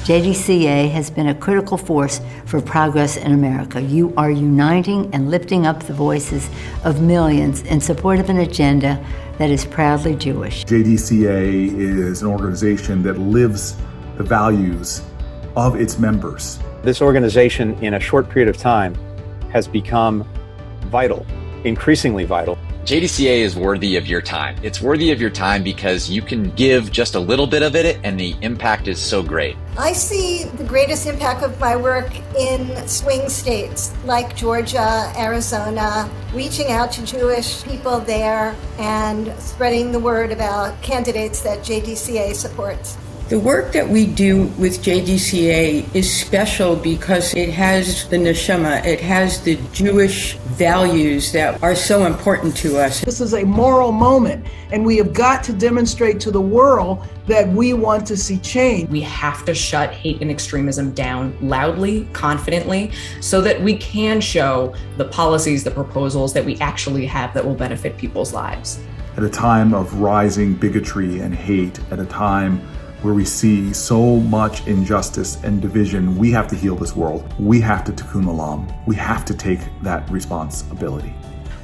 JDCA has been a critical force for progress in America. You are uniting and lifting up the voices of millions in support of an agenda that is proudly Jewish. JDCA is an organization that lives the values of its members. This organization, in a short period of time, has become vital, increasingly vital. JDCA is worthy of your time. It's worthy of your time because you can give just a little bit of it and the impact is so great. I see the greatest impact of my work in swing states like Georgia, Arizona, reaching out to Jewish people there and spreading the word about candidates that JDCA supports. The work that we do with JDCA is special because it has the neshama, it has the Jewish values that are so important to us. This is a moral moment, and we have got to demonstrate to the world that we want to see change. We have to shut hate and extremism down loudly, confidently, so that we can show the policies, the proposals that we actually have that will benefit people's lives. At a time of rising bigotry and hate, at a time where we see so much injustice and division, we have to heal this world. We have to tikkun olam. We have to take that responsibility.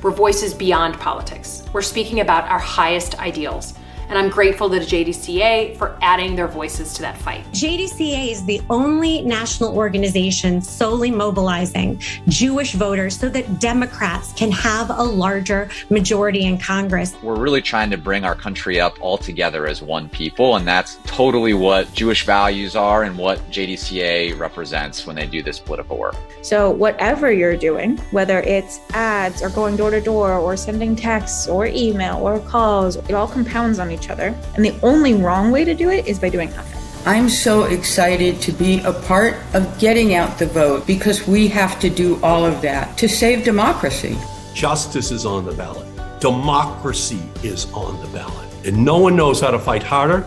We're voices beyond politics. We're speaking about our highest ideals. And I'm grateful to JDCA for adding their voices to that fight. JDCA is the only national organization solely mobilizing Jewish voters so that Democrats can have a larger majority in Congress. We're really trying to bring our country up all together as one people, and that's totally what Jewish values are and what JDCA represents when they do this political work. So whatever you're doing, whether it's ads or going door to door or sending texts or email or calls, it all compounds on each other. And the only wrong way to do it is by doing nothing. I'm so excited to be a part of getting out the vote because we have to do all of that to save democracy. Justice is on the ballot. Democracy is on the ballot. And no one knows how to fight harder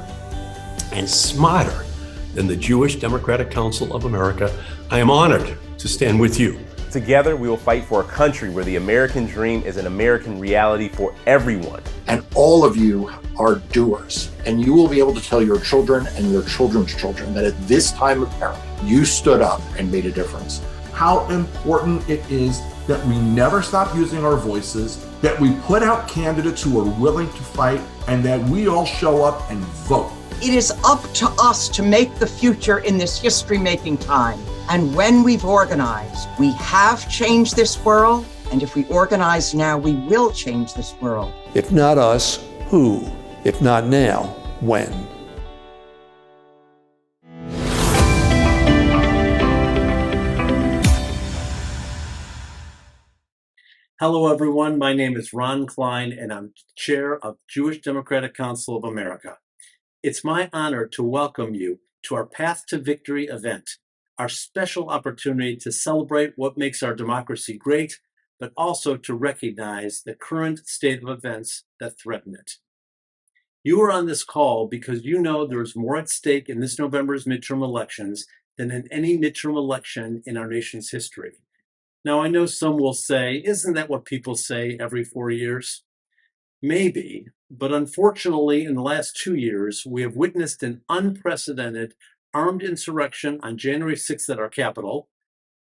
and smarter than the Jewish Democratic Council of America. I am honored to stand with you. Together, we will fight for a country where the American dream is an American reality for everyone. And all of you are doers. And you will be able to tell your children and your children's children that at this time of peril, you stood up and made a difference. How important it is that we never stop using our voices, that we put out candidates who are willing to fight, and that we all show up and vote. It is up to us to make the future in this history-making time. And when we've organized, we have changed this world. And if we organize now, we will change this world. If not us, who? If not now, when? Hello, everyone. My name is Ron Klein, and I'm chair of Jewish Democratic Council of America. It's my honor to welcome you to our Path to Victory event, our special opportunity to celebrate what makes our democracy great, but also to recognize the current state of events that threaten it. You are on this call because you know there is more at stake in this November's midterm elections than in any midterm election in our nation's history. Now, I know some will say, isn't that what people say every 4 years? Maybe, but unfortunately, in the last 2 years, we have witnessed an unprecedented armed insurrection on January 6th at our Capitol,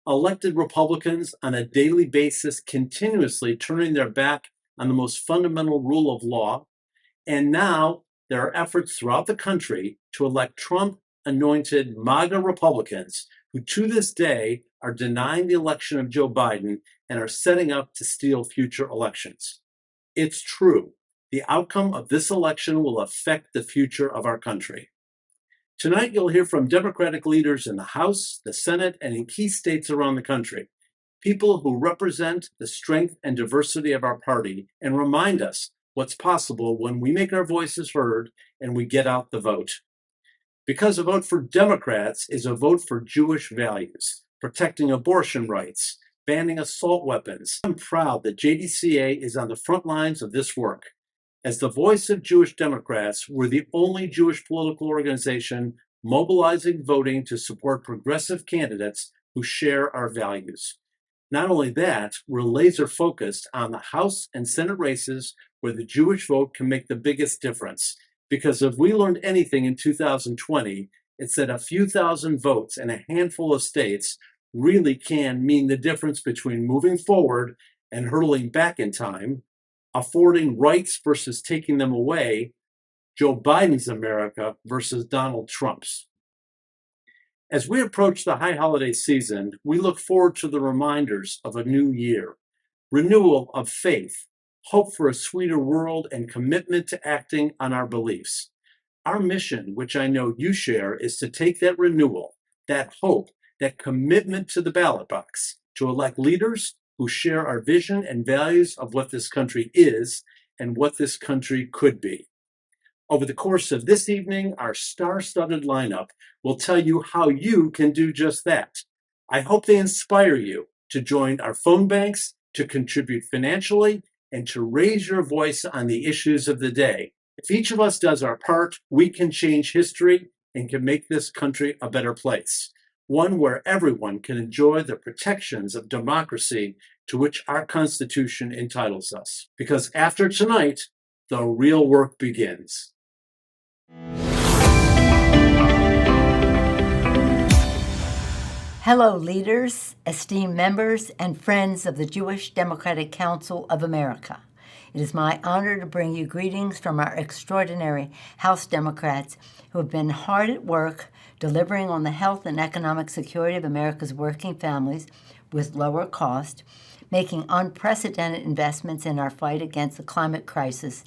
elected Republicans on a daily basis continuously turning their back on the most fundamental rule of law, and now there are efforts throughout the country to elect Trump-anointed MAGA Republicans who to this day are denying the election of Joe Biden and are setting up to steal future elections. It's true. The outcome of this election will affect the future of our country. Tonight, you'll hear from Democratic leaders in the House, the Senate, and in key states around the country, people who represent the strength and diversity of our party and remind us what's possible when we make our voices heard and we get out the vote. Because a vote for Democrats is a vote for Jewish values, protecting abortion rights, banning assault weapons. I'm proud that JDCA is on the front lines of this work. As the voice of Jewish Democrats, we're the only Jewish political organization mobilizing voting to support progressive candidates who share our values. Not only that, we're laser focused on the House and Senate races where the Jewish vote can make the biggest difference. Because if we learned anything in 2020, It's that a few thousand votes in a handful of states really can mean the difference between moving forward and hurtling back in time, affording rights versus taking them away, Joe Biden's America versus Donald Trump's. As we approach the high holiday season, we look forward to the reminders of a new year, renewal of faith, hope for a sweeter world, and commitment to acting on our beliefs. Our mission, which I know you share, is to take that renewal, that hope, that commitment to the ballot box, to elect leaders who share our vision and values of what this country is and what this country could be. Over the course of this evening, our star-studded lineup will tell you how you can do just that. I hope they inspire you to join our phone banks, to contribute financially, and to raise your voice on the issues of the day. If each of us does our part, we can change history and can make this country a better place, one where everyone can enjoy the protections of democracy to which our Constitution entitles us. Because after tonight, the real work begins. Hello, leaders, esteemed members, and friends of the Jewish Democratic Council of America. It is my honor to bring you greetings from our extraordinary House Democrats who have been hard at work delivering on the health and economic security of America's working families with lower cost, making unprecedented investments in our fight against the climate crisis,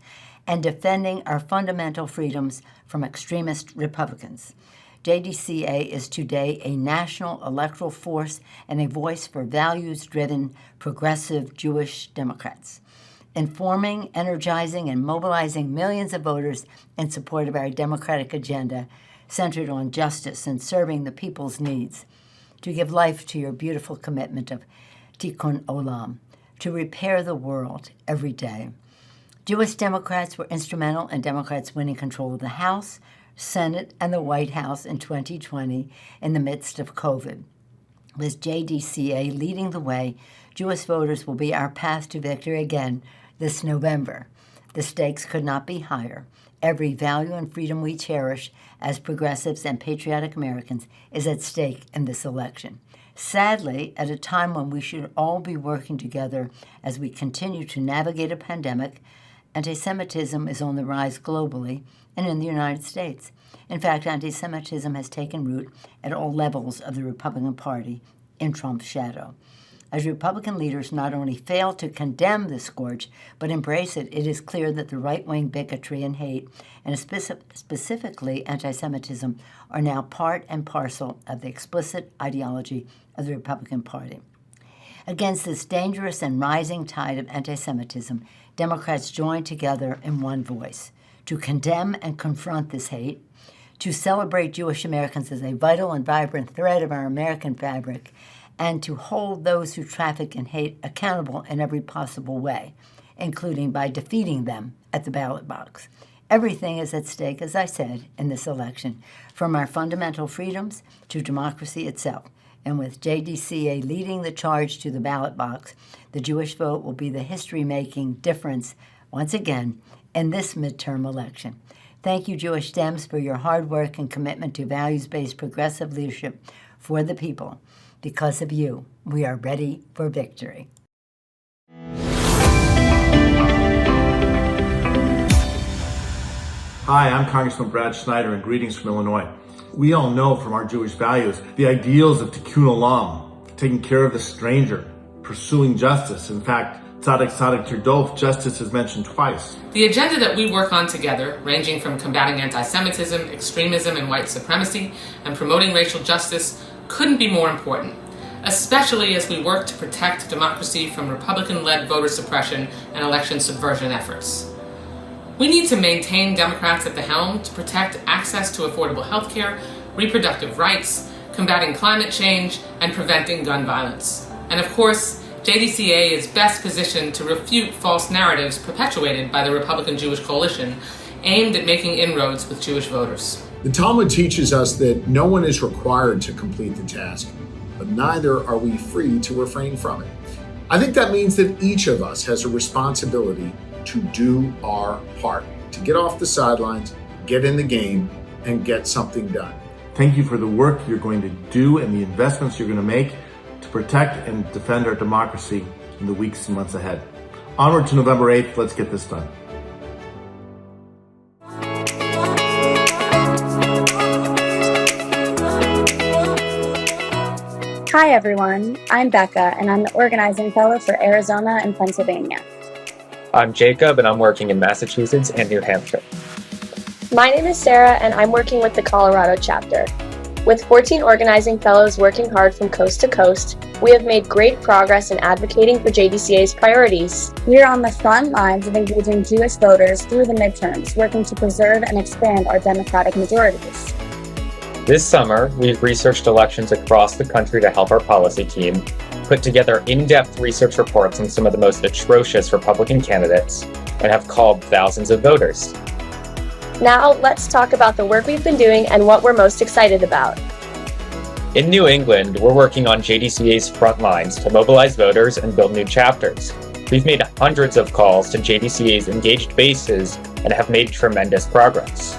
and defending our fundamental freedoms from extremist Republicans. JDCA is today a national electoral force and a voice for values-driven, progressive Jewish Democrats, informing, energizing, and mobilizing millions of voters in support of our democratic agenda centered on justice and serving the people's needs, to give life to your beautiful commitment of Tikkun Olam, to repair the world every day. Jewish Democrats were instrumental in Democrats winning control of the House, Senate, and the White House in 2020 in the midst of COVID. With JDCA leading the way, Jewish voters will be our path to victory again this November. The stakes could not be higher. Every value and freedom we cherish as progressives and patriotic Americans is at stake in this election. Sadly, at a time when we should all be working together as we continue to navigate a pandemic, anti-Semitism is on the rise globally and in the United States. In fact, anti-Semitism has taken root at all levels of the Republican Party in Trump's shadow. As Republican leaders not only fail to condemn this scourge, but embrace it, it is clear that the right-wing bigotry and hate, and specifically anti-Semitism, are now part and parcel of the explicit ideology of the Republican Party. Against this dangerous and rising tide of anti-Semitism, Democrats join together in one voice to condemn and confront this hate, to celebrate Jewish Americans as a vital and vibrant thread of our American fabric, and to hold those who traffic in hate accountable in every possible way, including by defeating them at the ballot box. Everything is at stake, as I said, in this election, from our fundamental freedoms to democracy itself. And with JDCA leading the charge to the ballot box, the Jewish vote will be the history-making difference, once again, in this midterm election. Thank you, Jewish Dems, for your hard work and commitment to values-based progressive leadership for the people. Because of you, we are ready for victory. Hi, I'm Congressman Brad Schneider, and greetings from Illinois. We all know from our Jewish values the ideals of Tikkun Olam, taking care of the stranger, pursuing justice. In fact, Tzaddik Tzaddik Tirdof, justice is mentioned twice. The agenda that we work on together, ranging from combating anti-Semitism, extremism, and white supremacy, and promoting racial justice, couldn't be more important, especially as we work to protect democracy from Republican-led voter suppression and election subversion efforts. We need to maintain Democrats at the helm to protect access to affordable health care, reproductive rights, combating climate change, and preventing gun violence. And of course, JDCA is best positioned to refute false narratives perpetuated by the Republican Jewish coalition aimed at making inroads with Jewish voters. The Talmud teaches us that no one is required to complete the task, but neither are we free to refrain from it. I think that means that each of us has a responsibility to do our part, to get off the sidelines, get in the game, and get something done. Thank you for the work you're going to do and the investments you're going to make to protect and defend our democracy in the weeks and months ahead. Onward to November 8th. Let's get this done. Hi everyone, I'm Becca and I'm the Organizing Fellow for Arizona and Pennsylvania. I'm Jacob and I'm working in Massachusetts and New Hampshire. My name is Sarah and I'm working with the Colorado chapter. With 14 Organizing Fellows working hard from coast to coast, we have made great progress in advocating for JDCA's priorities. We are on the front lines of engaging Jewish voters through the midterms, working to preserve and expand our Democratic majorities. This summer, we've researched elections across the country to help our policy team put together in-depth research reports on some of the most atrocious Republican candidates and have called thousands of voters. Now, let's talk about the work we've been doing and what we're most excited about. In New England, we're working on JDCA's front lines to mobilize voters and build new chapters. We've made hundreds of calls to JDCA's engaged bases and have made tremendous progress.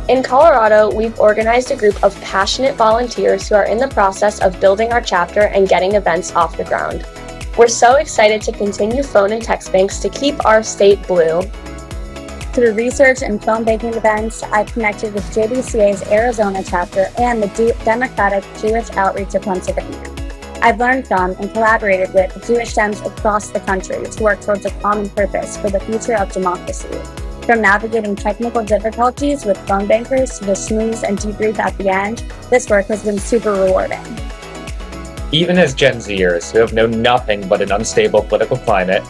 In Colorado, we've organized a group of passionate volunteers who are in the process of building our chapter and getting events off the ground. We're so excited to continue phone and text banks to keep our state blue. Through research and phone banking events, I've connected with JDCA's Arizona chapter and the Democratic Jewish Outreach of Pennsylvania. I've learned from and collaborated with Jewish Dems across the country to work towards a common purpose for the future of democracy. From navigating technical difficulties with phone bankers to the smooth and debrief at the end, this work has been super rewarding. Even as Gen Zers who have known nothing but an unstable political climate,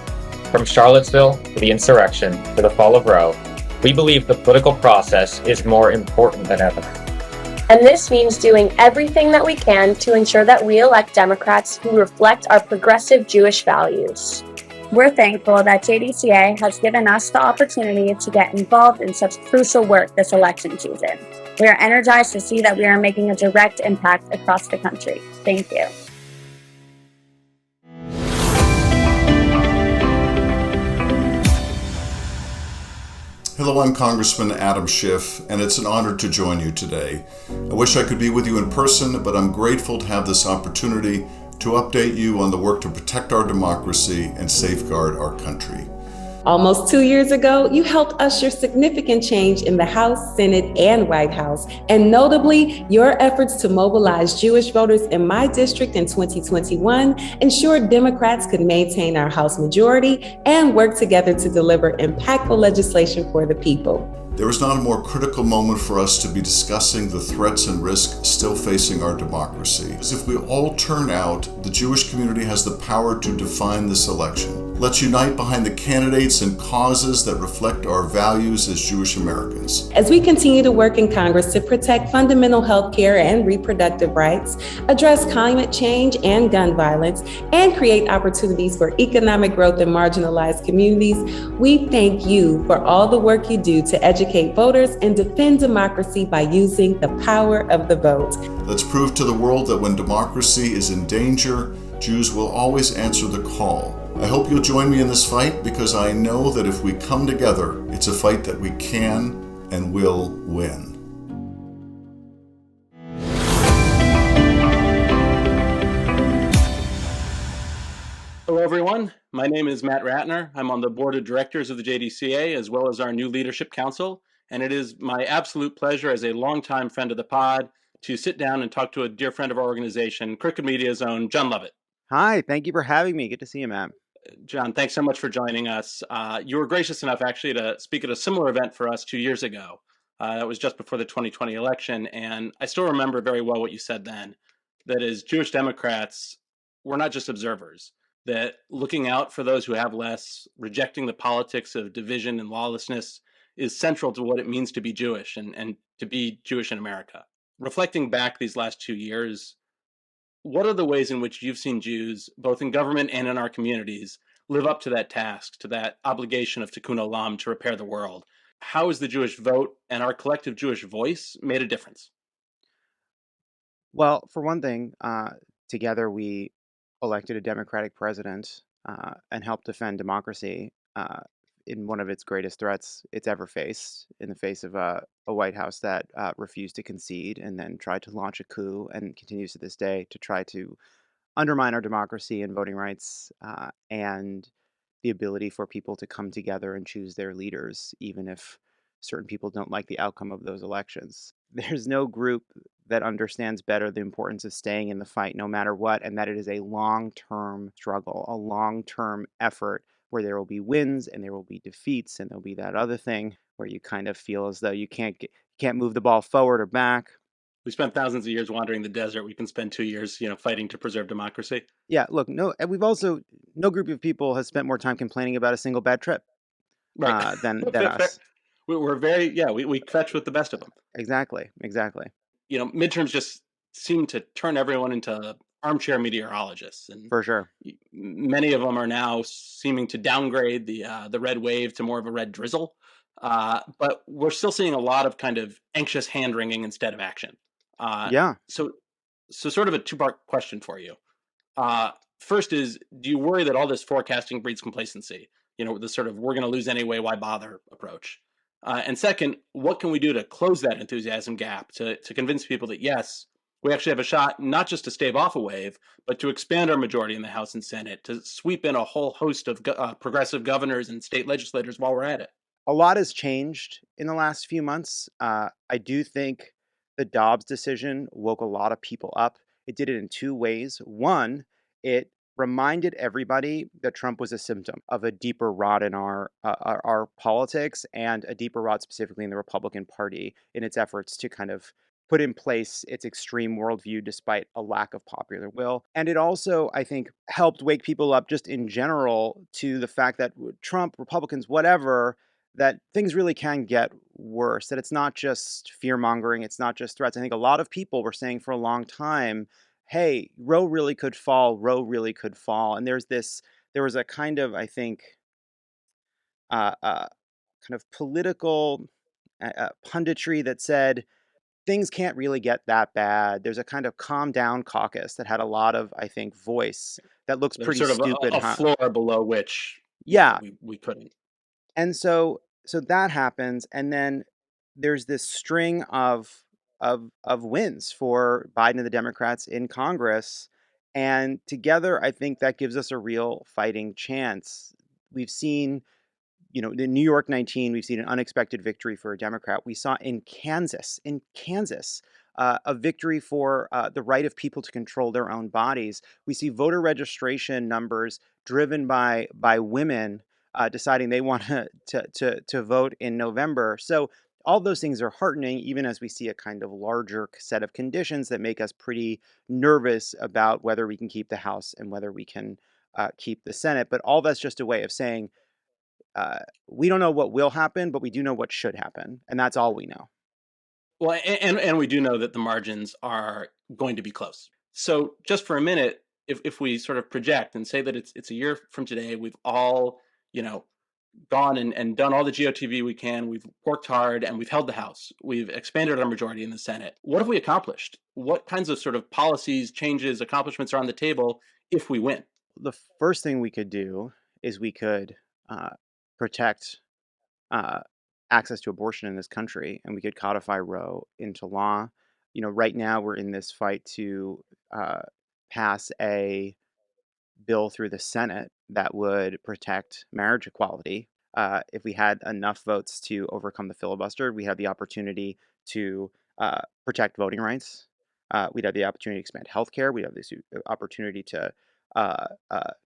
from Charlottesville to the insurrection to the fall of Roe, we believe the political process is more important than ever. And this means doing everything that we can to ensure that we elect Democrats who reflect our progressive Jewish values. We're thankful that JDCA has given us the opportunity to get involved in such crucial work this election season. We are energized to see that we are making a direct impact across the country. Thank you. Hello, I'm Congressman Adam Schiff, and it's an honor to join you today. I wish I could be with you in person, but I'm grateful to have this opportunity to update you on the work to protect our democracy and safeguard our country. Almost 2 years ago, you helped usher significant change in the House, Senate, and White House, and notably, your efforts to mobilize Jewish voters in my district in 2021 ensured Democrats could maintain our House majority and work together to deliver impactful legislation for the people. There is not a more critical moment for us to be discussing the threats and risks still facing our democracy. As if we all turn out, the Jewish community has the power to define this election. Let's unite behind the candidates and causes that reflect our values as Jewish Americans. As we continue to work in Congress to protect fundamental health care and reproductive rights, address climate change and gun violence, and create opportunities for economic growth in marginalized communities, we thank you for all the work you do to educate voters and defend democracy by using the power of the vote. Let's prove to the world that when democracy is in danger, Jews will always answer the call. I hope you'll join me in this fight because I know that if we come together, it's a fight that we can and will win. Hello, everyone. My name is Matt Ratner. I'm on the board of directors of the JDCA as well as our new leadership council. And it is my absolute pleasure as a longtime friend of the pod to sit down and talk to a dear friend of our organization, Crooked Media's own John Lovett. Hi, thank you for having me. Good to see you, Matt. John, thanks so much for joining us. You were gracious enough actually to speak at a similar event for us 2 years ago. That was just before the 2020 election. And I still remember very well what you said then, that as Jewish Democrats, we're not just observers, that looking out for those who have less, rejecting the politics of division and lawlessness is central to what it means to be Jewish and to be Jewish in America. Reflecting back these last 2 years, what are the ways in which you've seen Jews, both in government and in our communities, live up to that task, to that obligation of tikkun olam, to repair the world? How has the Jewish vote and our collective Jewish voice made a difference? Well, for one thing, together we elected a Democratic president and helped defend democracy in one of its greatest threats it's ever faced, in the face of a White House that refused to concede and then tried to launch a coup and continues to this day to try to undermine our democracy and voting rights, and the ability for people to come together and choose their leaders, even if certain people don't like the outcome of those elections. There's no group that understands better the importance of staying in the fight no matter what, and that it is a long-term struggle, a long-term effort where there will be wins and there will be defeats, and there'll be that other thing where you kind of feel as though you can't move the ball forward or back. We spent thousands of years wandering the desert. We can spend 2 years, fighting to preserve democracy. Yeah, look, no group of people has spent more time complaining about a single bad trip Right. than Fair- us. We're very, we fetch with the best of them. Exactly. Midterms just seem to turn everyone into armchair meteorologists, and For sure. many of them are now seeming to downgrade the red wave to more of a red drizzle. But we're still seeing a lot of kind of anxious hand wringing instead of action. Yeah. So sort of a two-part question for you. First is, do you worry that all this forecasting breeds complacency? The sort of "we're going to lose anyway, why bother" approach. And second, what can we do to close that enthusiasm gap to convince people that yes, we actually have a shot not just to stave off a wave, but to expand our majority in the House and Senate, to sweep in a whole host of progressive governors and state legislators while we're at it? A lot has changed in the last few months. I do think the Dobbs decision woke a lot of people up. It did it in two ways. One, it reminded everybody that Trump was a symptom of a deeper rot in our politics, and a deeper rot specifically in the Republican Party in its efforts to kind of put in place its extreme worldview despite a lack of popular will. And it also, I think, helped wake people up just in general to the fact that Trump, Republicans, whatever, that things really can get worse, that it's not just fear mongering, it's not just threats. I think a lot of people were saying for a long time, hey, Roe really could fall, Roe really could fall. And there was a kind of, I think, kind of political punditry that said things can't really get that bad. There's a kind of calm down caucus that had a lot of, I think, voice that looks There's pretty sort of stupid. a floor below which Yeah. we couldn't. And so that happens, and then there's this string of wins for Biden and the Democrats in Congress, and together I think that gives us a real fighting chance. We've seen, the New York 19, we've seen an unexpected victory for a Democrat. We saw in Kansas, a victory for the right of people to control their own bodies. We see voter registration numbers driven by women deciding they want to vote in November. So all those things are heartening, even as we see a kind of larger set of conditions that make us pretty nervous about whether we can keep the House and whether we can keep the Senate. But all that's just a way of saying we don't know what will happen, but we do know what should happen. And that's all we know. Well, and we do know that the margins are going to be close. So just for a minute, if we sort of project and say that it's a year from today, we've all, gone and done all the GOTV we can, we've worked hard, and we've held the House. We've expanded our majority in the Senate. What have we accomplished? What kinds of sort of policies, changes, accomplishments are on the table if we win? The first thing we could do is we could protect access to abortion in this country, and we could codify Roe into law. Right now we're in this fight to pass a bill through the Senate that would protect marriage equality. If we had enough votes to overcome the filibuster, we had the opportunity to protect voting rights. We'd have the opportunity to expand healthcare. We'd have this opportunity to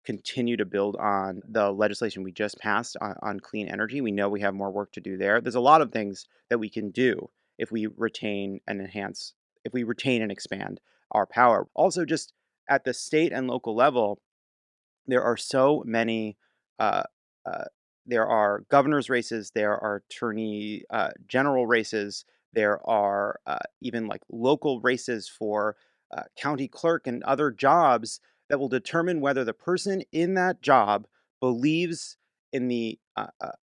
continue to build on the legislation we just passed on clean energy. We know we have more work to do there. There's a lot of things that we can do if we retain and expand our power. Also, just at the state and local level, there are so many. There are governor's races. There are attorney general races. There are even like local races for county clerk and other jobs that will determine whether the person in that job believes in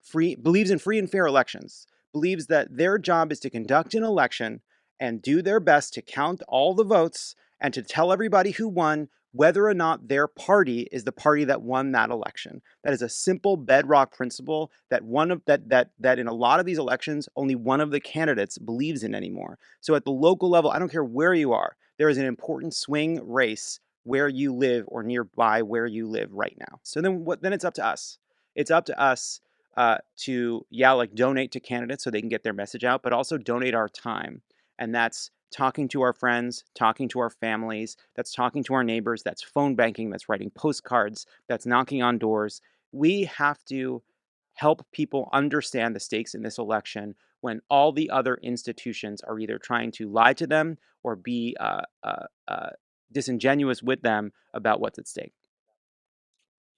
free and fair elections, believes that their job is to conduct an election and do their best to count all the votes and to tell everybody who won whether or not their party is the party that won that election. That is a simple bedrock principle that that in a lot of these elections, only one of the candidates believes in anymore. So at the local level, I don't care where you are, there is an important swing race where you live or nearby where you live right now. So then it's up to us. It's up to us to donate to candidates so they can get their message out, but also donate our time. And that's talking to our friends, talking to our families, that's talking to our neighbors, that's phone banking, that's writing postcards, that's knocking on doors. We have to help people understand the stakes in this election when all the other institutions are either trying to lie to them or be disingenuous with them about what's at stake.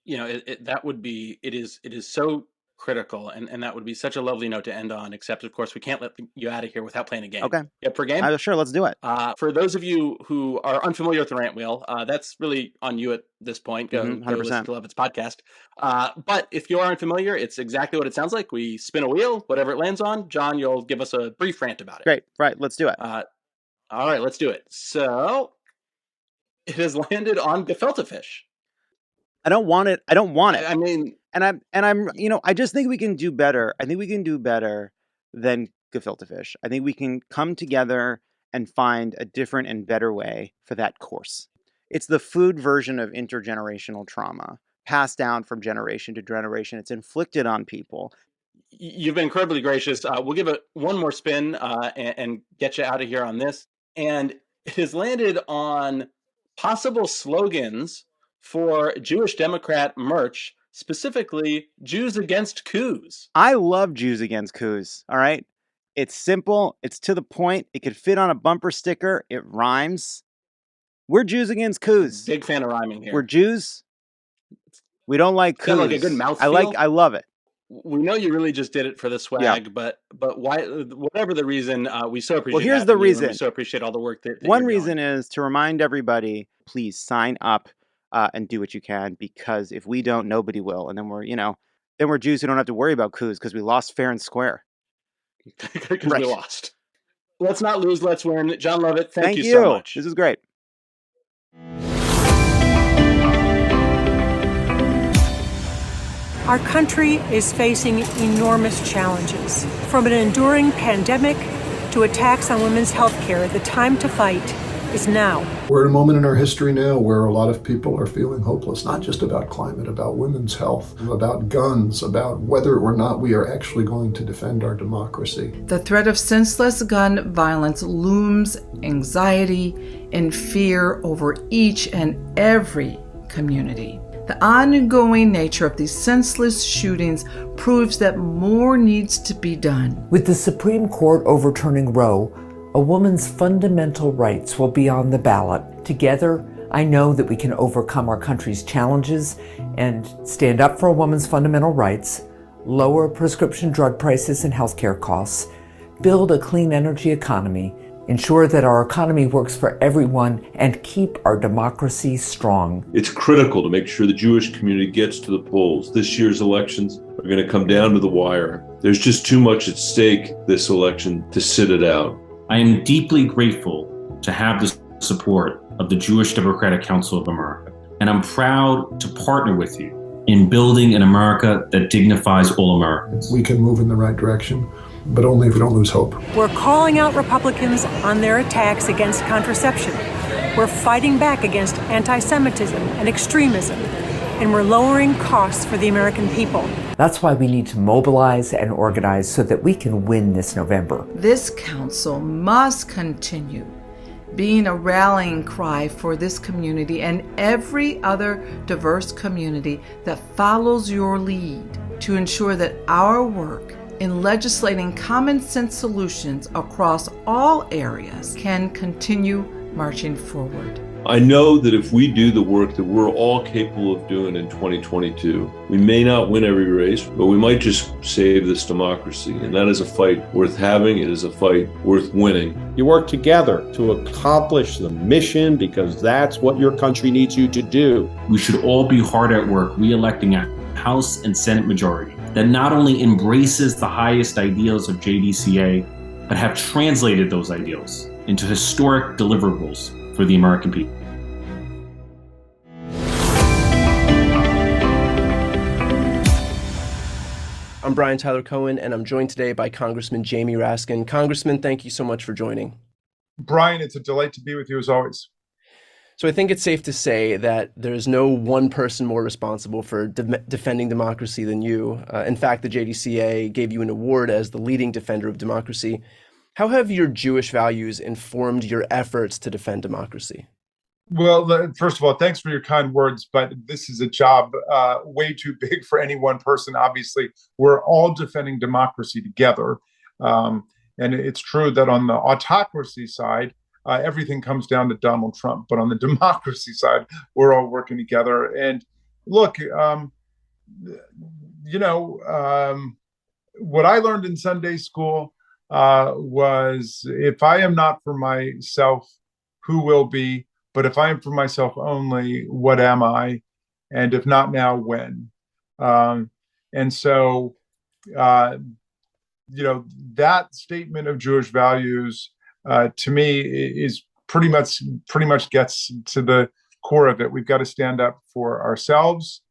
It is so critical, and that would be such a lovely note to end on, except of course we can't let you out of here without playing a game. Okay. Yeah, for game? Sure, let's do it. For those of you who are unfamiliar with the rant wheel, that's really on you at this point. Go 100%. listen to Lovett's podcast. But if you are unfamiliar, it's exactly what it sounds like. We spin a wheel, whatever it lands on. John, you'll give us a brief rant about it. Great. Right. Let's do it. All right, let's do it. So it has landed on gefilte fish. I don't want it. I mean, I just think we can do better. I think we can do better than gefilte fish. I think we can come together and find a different and better way for that course. It's the food version of intergenerational trauma, passed down from generation to generation. It's inflicted on people. You've been incredibly gracious. We'll give it one more spin and get you out of here on this. And it has landed on possible slogans for Jewish Democrat merch, specifically Jews against coups. I love Jews against coups, all right? It's simple. It's to the point. It could fit on a bumper sticker. It rhymes. We're Jews against coups. Big fan of rhyming here. We're Jews. We don't like coups. Like a good mouthfeel. I love it. We know you really just did it for the swag, but why? Whatever the reason, we so appreciate. Well, here's the reason. We so appreciate all the work that one reason is to remind everybody: please sign up and do what you can, because if we don't, nobody will, and then we're Jews who don't have to worry about coups because we lost fair and square. Because we lost. Let's not lose. Let's win. John Lovett, thank you so much. This is great. Our country is facing enormous challenges. From an enduring pandemic to attacks on women's health care, the time to fight is now. We're at a moment in our history now where a lot of people are feeling hopeless, not just about climate, about women's health, about guns, about whether or not we are actually going to defend our democracy. The threat of senseless gun violence looms anxiety and fear over each and every community. The ongoing nature of these senseless shootings proves that more needs to be done. With the Supreme Court overturning Roe, a woman's fundamental rights will be on the ballot. Together, I know that we can overcome our country's challenges and stand up for a woman's fundamental rights, lower prescription drug prices and healthcare costs, build a clean energy economy, ensure that our economy works for everyone, and keep our democracy strong. It's critical to make sure the Jewish community gets to the polls. This year's elections are going to come down to the wire. There's just too much at stake this election to sit it out. I am deeply grateful to have the support of the Jewish Democratic Council of America, and I'm proud to partner with you in building an America that dignifies all Americans. We can move in the right direction, but only if we don't lose hope. We're calling out Republicans on their attacks against contraception. We're fighting back against anti-Semitism and extremism, and we're lowering costs for the American people. That's why we need to mobilize and organize so that we can win this November. This council must continue being a rallying cry for this community and every other diverse community that follows your lead to ensure that our work in legislating common sense solutions across all areas can continue marching forward. I know that if we do the work that we're all capable of doing in 2022, we may not win every race, but we might just save this democracy. And that is a fight worth having. It is a fight worth winning. You work together to accomplish the mission because that's what your country needs you to do. We should all be hard at work re-electing a House and Senate majority that not only embraces the highest ideals of JDCA, but have translated those ideals into historic deliverables for the American people. I'm Brian Tyler Cohen, and I'm joined today by Congressman Jamie Raskin. Congressman, thank you so much for joining. Brian, it's a delight to be with you as always. So I think it's safe to say that there's no one person more responsible for defending democracy than you. In fact, the JDCA gave you an award as the leading defender of democracy. How have your Jewish values informed your efforts to defend democracy? Well, first of all, thanks for your kind words, but this is a job way too big for any one person. Obviously, we're all defending democracy together. And it's true that on the autocracy side, everything comes down to Donald Trump. But on the democracy side, we're all working together. And look, what I learned in Sunday school was if I am not for myself, who will be? But if I am for myself only, what am I? And if not now, when? And so, that statement of Jewish values to me is pretty much gets to the core of it. We've got to stand up for ourselves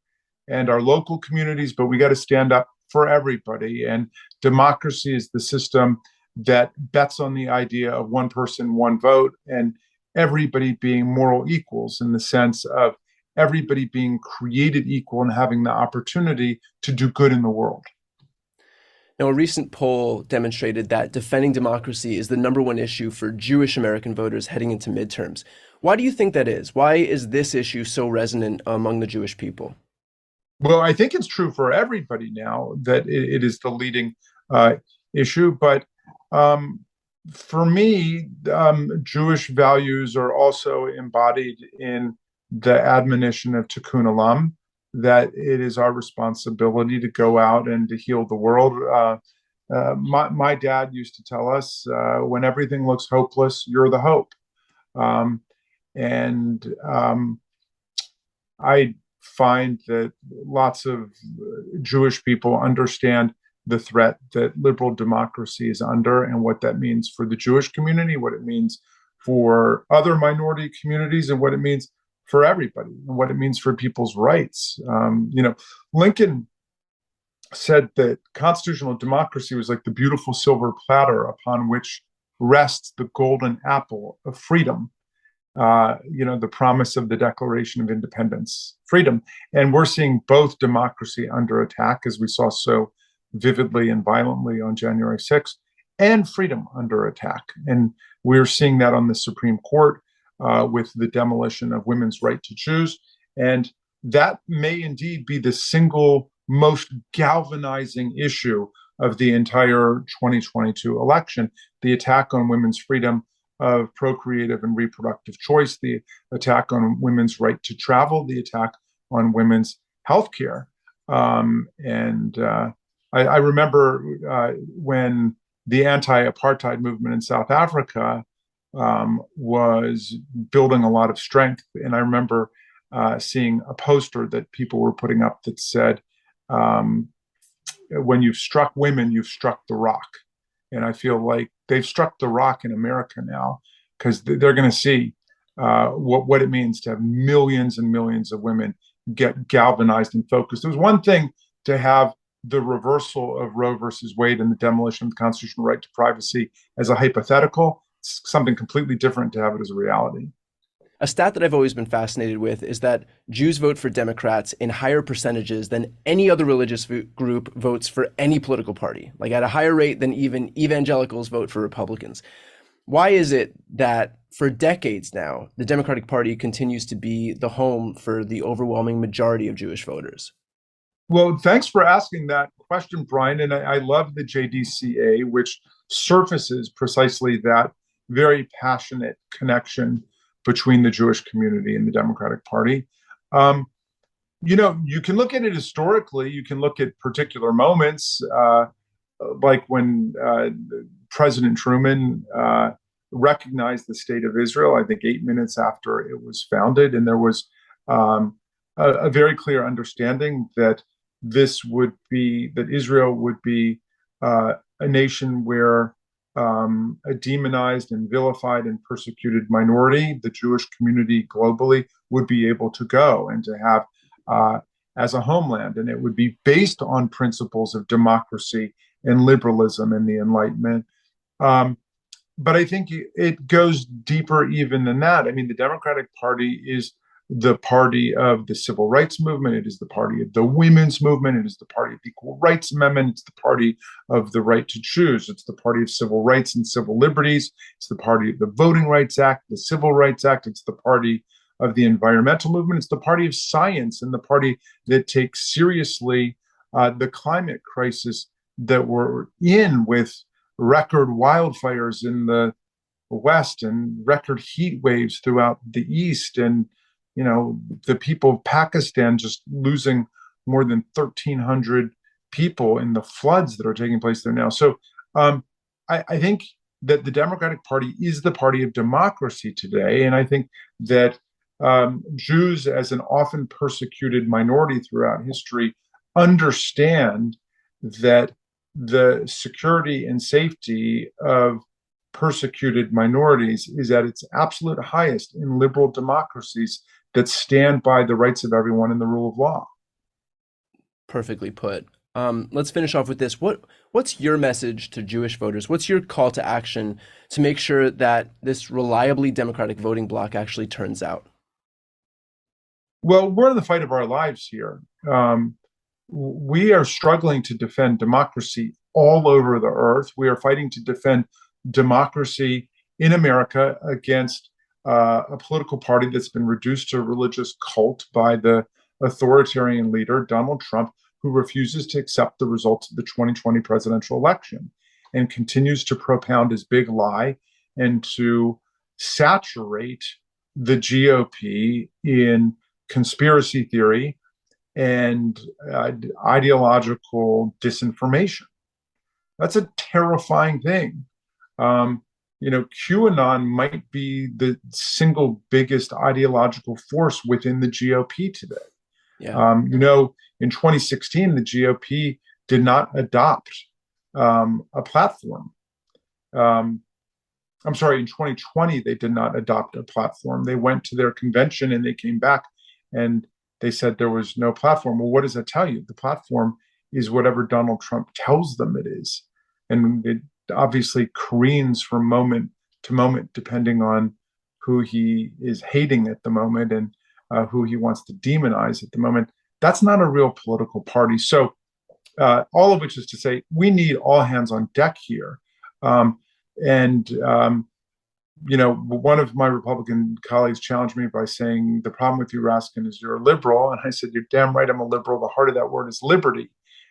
and our local communities, but we got to stand up for everybody. And democracy is the system that bets on the idea of one person, one vote, and everybody being moral equals in the sense of everybody being created equal and having the opportunity to do good in the world. Now, a recent poll demonstrated that defending democracy is the #1 issue for Jewish American voters heading into midterms. Why do you think that is? Why is this issue so resonant among the Jewish people? Well, I think it's true for everybody now that it is the leading issue. But for me, Jewish values are also embodied in the admonition of Tikkun Olam, that it is our responsibility to go out and to heal the world. My dad used to tell us, when everything looks hopeless, you're the hope. I find that lots of Jewish people understand the threat that liberal democracy is under and what that means for the Jewish community, what it means for other minority communities, and what it means for everybody, and what it means for people's rights. Lincoln said that constitutional democracy was like the beautiful silver platter upon which rests the golden apple of freedom. The promise of the Declaration of Independence, freedom. And we're seeing both democracy under attack, as we saw so vividly and violently on January 6th, and freedom under attack. And we're seeing that on the Supreme Court with the demolition of women's right to choose. And that may indeed be the single most galvanizing issue of the entire 2022 election, the attack on women's freedom of procreative and reproductive choice, the attack on women's right to travel, the attack on women's health care. I remember when the anti-apartheid movement in South Africa was building a lot of strength. And I remember seeing a poster that people were putting up that said, when you've struck women, you've struck the rock. And I feel like they've struck the rock in America now, because they're going to see what it means to have millions and millions of women get galvanized and focused. It was one thing to have the reversal of Roe versus Wade and the demolition of the constitutional right to privacy as a hypothetical. It's something completely different to have it as a reality. A stat that I've always been fascinated with is that Jews vote for Democrats in higher percentages than any other religious group votes for any political party, like at a higher rate than even evangelicals vote for Republicans. Why is it that for decades now, the Democratic Party continues to be the home for the overwhelming majority of Jewish voters? Well, thanks for asking that question, Brian. And I love the JDCA, which surfaces precisely that very passionate connection between the Jewish community and the Democratic Party. You can look at it historically. You can look at particular moments, like when President Truman recognized the state of Israel, I think 8 minutes after it was founded. And there was a very clear understanding that that Israel would be a nation where a demonized and vilified and persecuted minority, the Jewish community globally, would be able to go and to have as a homeland, and it would be based on principles of democracy and liberalism and the Enlightenment. But I think it goes deeper even than that. I mean, the Democratic Party is the party of the civil rights movement. It is the party of the women's movement. It is the party of the Equal Rights Amendment. It's the party of the right to choose. It's the party of civil rights and civil liberties. It's the party of the Voting Rights Act, the Civil Rights Act. It's the party of the environmental movement. It's the party of science and the party that takes seriously the climate crisis that we're in, with record wildfires in the West and record heat waves throughout the East, and the people of Pakistan just losing more than 1,300 people in the floods that are taking place there now. So I think that the Democratic Party is the party of democracy today, and I think that Jews, as an often persecuted minority throughout history, understand that the security and safety of persecuted minorities is at its absolute highest in liberal democracies that stand by the rights of everyone and the rule of law. Perfectly put. Let's finish off with this. What's your message to Jewish voters? What's your call to action to make sure that this reliably democratic voting bloc actually turns out? Well, we're in the fight of our lives here. We are struggling to defend democracy all over the earth. We are fighting to defend democracy in America against a political party that's been reduced to a religious cult by the authoritarian leader, Donald Trump, who refuses to accept the results of the 2020 presidential election and continues to propound his big lie and to saturate the GOP in conspiracy theory and ideological disinformation. That's a terrifying thing. QAnon might be the single biggest ideological force within the GOP today. Yeah. In 2016, the GOP did not adopt a platform. In 2020, they did not adopt a platform. They went to their convention and they came back and they said there was no platform. Well, what does that tell you? The platform is whatever Donald Trump tells them it is. And it obviously careens from moment to moment, depending on who he is hating at the moment and who he wants to demonize at the moment. That's not a real political party. So all of which is to say, we need all hands on deck here. One of my Republican colleagues challenged me by saying, the problem with you, Raskin, is you're a liberal. And I said, you're damn right I'm a liberal. The heart of that word is liberty.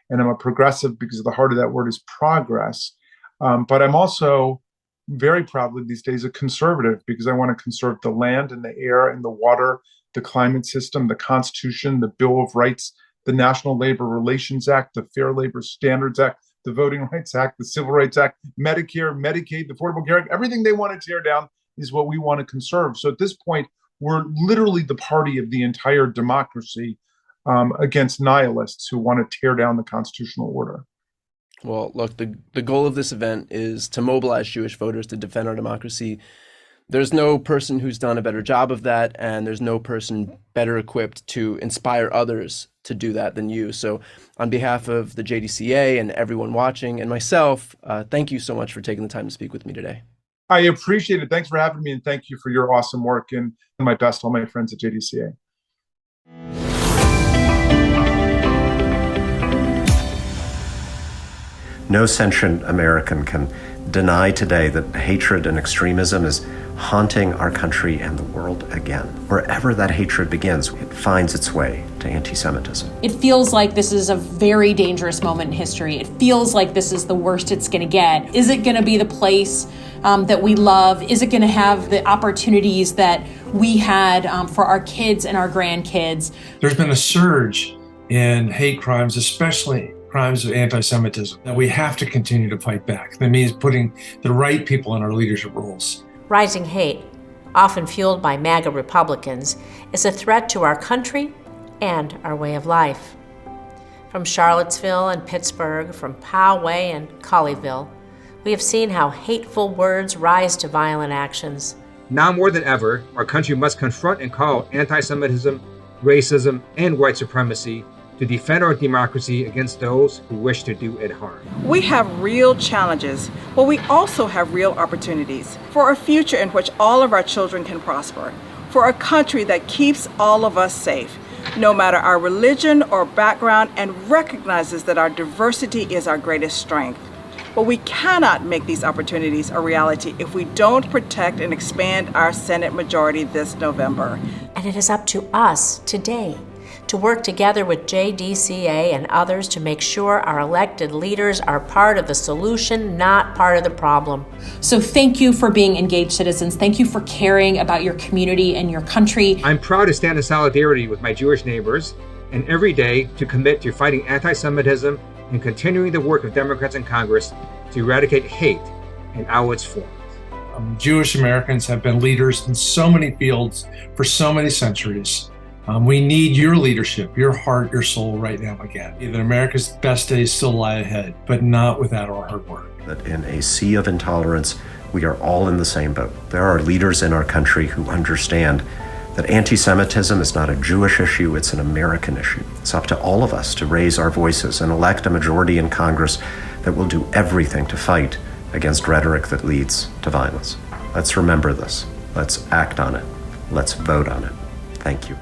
And I'm a progressive because the heart of that word is progress. But I'm also very proudly these days a conservative because I want to conserve the land and the air and the water, the climate system, the Constitution, the Bill of Rights, the National Labor Relations Act, the Fair Labor Standards Act, the Voting Rights Act, the Civil Rights Act, Medicare, Medicaid, the Affordable Care Act. Everything they want to tear down is what we want to conserve. So at this point, we're literally the party of the entire democracy against nihilists who want to tear down the constitutional order. Well, look, the goal of this event is to mobilize Jewish voters to defend our democracy. There's no person who's done a better job of that, and there's no person better equipped to inspire others to do that than you. So on behalf of the JDCA and everyone watching and myself, thank you so much for taking the time to speak with me today. I appreciate it. Thanks for having me, and thank you for your awesome work, and my best to all my friends at JDCA. No sentient American can deny today that hatred and extremism is haunting our country and the world again. Wherever that hatred begins, it finds its way to anti-Semitism. It feels like this is a very dangerous moment in history. It feels like this is the worst it's going to get. Is it going to be the place that we love? Is it going to have the opportunities that we had for our kids and our grandkids? There's been a surge in hate crimes, especially crimes of anti-Semitism, that we have to continue to fight back. That means putting the right people in our leadership roles. Rising hate, often fueled by MAGA Republicans, is a threat to our country and our way of life. From Charlottesville and Pittsburgh, from Poway and Colleyville, we have seen how hateful words rise to violent actions. Now more than ever, our country must confront and call anti-Semitism, racism, and white supremacy to defend our democracy against those who wish to do it harm. We have real challenges, but we also have real opportunities for a future in which all of our children can prosper, for a country that keeps all of us safe, no matter our religion or background, and recognizes that our diversity is our greatest strength. But we cannot make these opportunities a reality if we don't protect and expand our Senate majority this November. And it is up to us today to work together with JDCA and others to make sure our elected leaders are part of the solution, not part of the problem. So thank you for being engaged citizens. Thank you for caring about your community and your country. I'm proud to stand in solidarity with my Jewish neighbors and every day to commit to fighting anti-Semitism and continuing the work of Democrats in Congress to eradicate hate in all its forms. Jewish Americans have been leaders in so many fields for so many centuries. We need your leadership, your heart, your soul right now again. That America's best days still lie ahead, but not without our hard work. That in a sea of intolerance, we are all in the same boat. There are leaders in our country who understand that anti-Semitism is not a Jewish issue, it's an American issue. It's up to all of us to raise our voices and elect a majority in Congress that will do everything to fight against rhetoric that leads to violence. Let's remember this. Let's act on it. Let's vote on it. Thank you.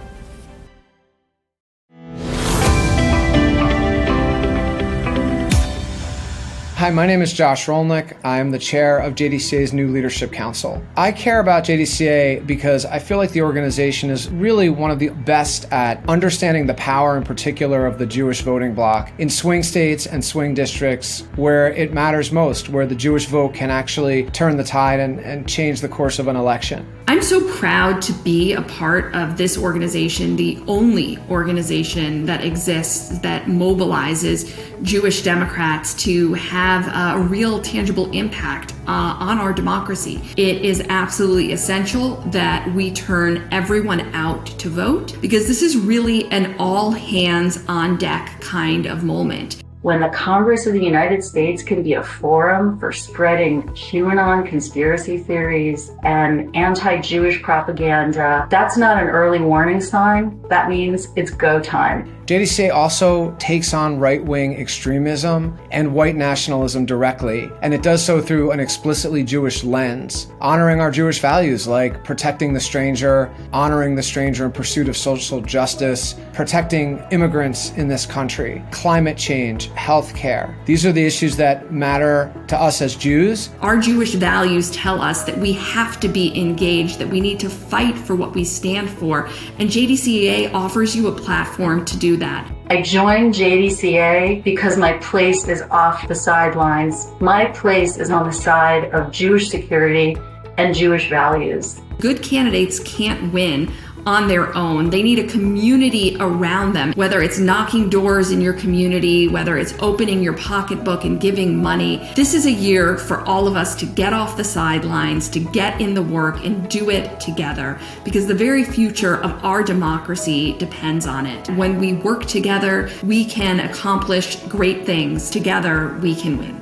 Hi, my name is Josh Rolnick. I am the chair of JDCA's new leadership council. I care about JDCA because I feel like the organization is really one of the best at understanding the power in particular of the Jewish voting bloc in swing states and swing districts where it matters most, where the Jewish vote can actually turn the tide and change the course of an election. I'm so proud to be a part of this organization, the only organization that exists that mobilizes Jewish Democrats to have a real tangible impact on our democracy. It is absolutely essential that we turn everyone out to vote because this is really an all hands on deck kind of moment. When the Congress of the United States can be a forum for spreading QAnon conspiracy theories and anti-Jewish propaganda, that's not an early warning sign. That means it's go time. JDCA also takes on right-wing extremism and white nationalism directly, and it does so through an explicitly Jewish lens, honoring our Jewish values like protecting the stranger, honoring the stranger in pursuit of social justice, protecting immigrants in this country, climate change, healthcare. These are the issues that matter to us as Jews. Our Jewish values tell us that we have to be engaged, that we need to fight for what we stand for, and JDCA offers you a platform to do that. I joined JDCA because my place is off the sidelines. My place is on the side of Jewish security and Jewish values. Good candidates can't win on their own. They need a community around them, whether it's knocking doors in your community, whether it's opening your pocketbook and giving money. This is a year for all of us to get off the sidelines, to get in the work and do it together, because the very future of our democracy depends on it. When we work together, we can accomplish great things. Together, we can win.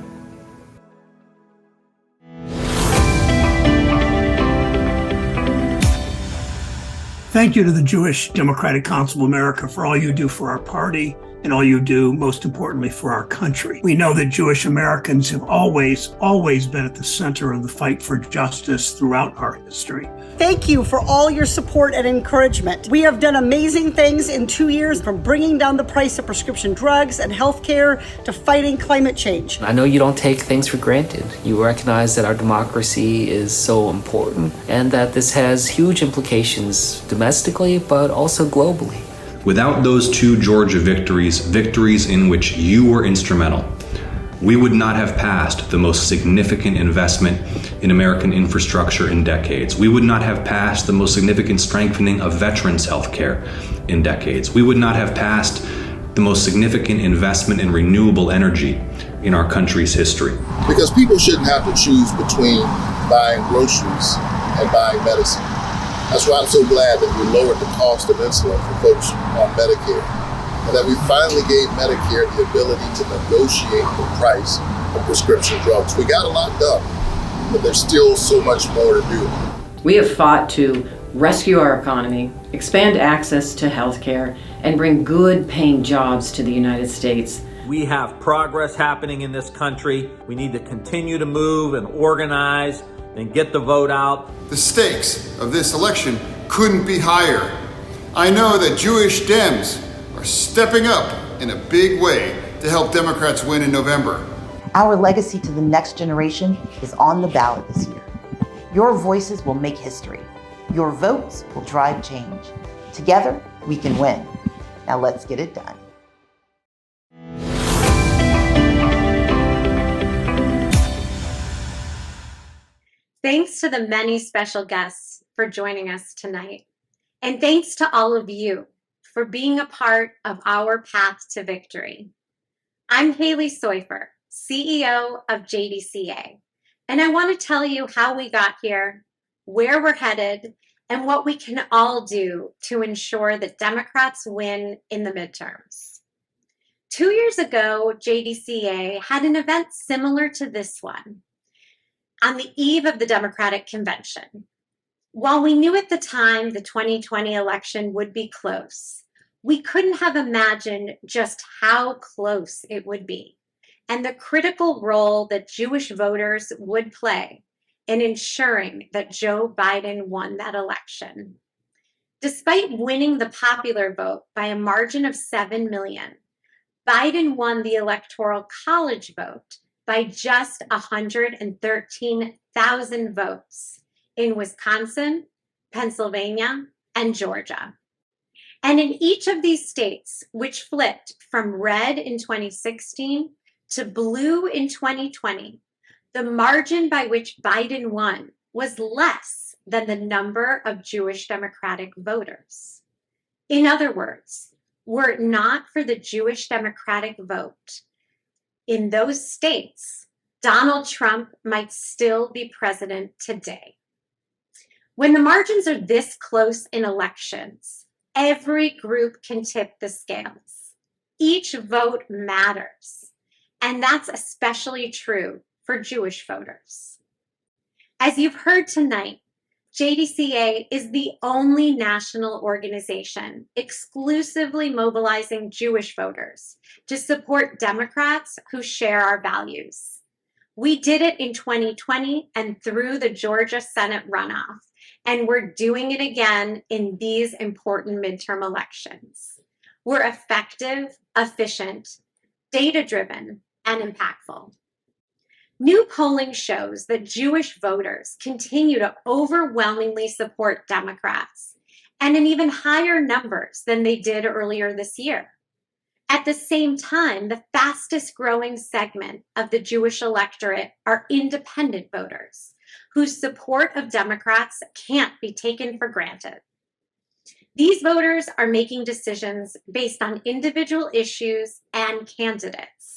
Thank you to the Jewish Democratic Council of America for all you do for our party and all you do, most importantly, for our country. We know that Jewish Americans have always been at the center of the fight for justice throughout our history. Thank you for all your support and encouragement. We have done amazing things in 2 years, from bringing down the price of prescription drugs and healthcare to fighting climate change. I know you don't take things for granted. You recognize that our democracy is so important and that this has huge implications domestically, but also globally. Without those two Georgia victories in which you were instrumental, we would not have passed the most significant investment in American infrastructure in decades. We would not have passed the most significant strengthening of veterans' health care in decades. We would not have passed the most significant investment in renewable energy in our country's history. Because people shouldn't have to choose between buying groceries and buying medicine. That's why I'm so glad that we lowered the cost of insulin for folks on Medicare, and that we finally gave Medicare the ability to negotiate the price of prescription drugs. We got a lot done, but there's still so much more to do. We have fought to rescue our economy, expand access to healthcare, and bring good paying jobs to the United States. We have progress happening in this country. We need to continue to move and organize and get the vote out. The stakes of this election couldn't be higher. I know that Jewish Dems are stepping up in a big way to help Democrats win in November. Our legacy to the next generation is on the ballot this year. Your voices will make history. Your votes will drive change. Together, we can win. Now let's get it done. Thanks to the many special guests for joining us tonight. And thanks to all of you for being a part of our path to victory. I'm Haley Soifer, CEO of JDCA, and I want to tell you how we got here, where we're headed, and what we can all do to ensure that Democrats win in the midterms. 2 years ago, JDCA had an event similar to this one on the eve of the Democratic Convention. While we knew at the time the 2020 election would be close, we couldn't have imagined just how close it would be and the critical role that Jewish voters would play in ensuring that Joe Biden won that election. Despite winning the popular vote by a margin of 7 million, Biden won the Electoral College vote by just 113,000 votes in Wisconsin, Pennsylvania, and Georgia. And in each of these states, which flipped from red in 2016 to blue in 2020, the margin by which Biden won was less than the number of Jewish Democratic voters. In other words, were it not for the Jewish Democratic vote in those states, Donald Trump might still be president today. When the margins are this close in elections, every group can tip the scales. Each vote matters, and that's especially true for Jewish voters. As you've heard tonight, JDCA is the only national organization exclusively mobilizing Jewish voters to support Democrats who share our values. We did it in 2020 and through the Georgia Senate runoff, and we're doing it again in these important midterm elections. We're effective, efficient, data-driven, and impactful. New polling shows that Jewish voters continue to overwhelmingly support Democrats, and in even higher numbers than they did earlier this year. At the same time, the fastest growing segment of the Jewish electorate are independent voters, whose support of Democrats can't be taken for granted. These voters are making decisions based on individual issues and candidates.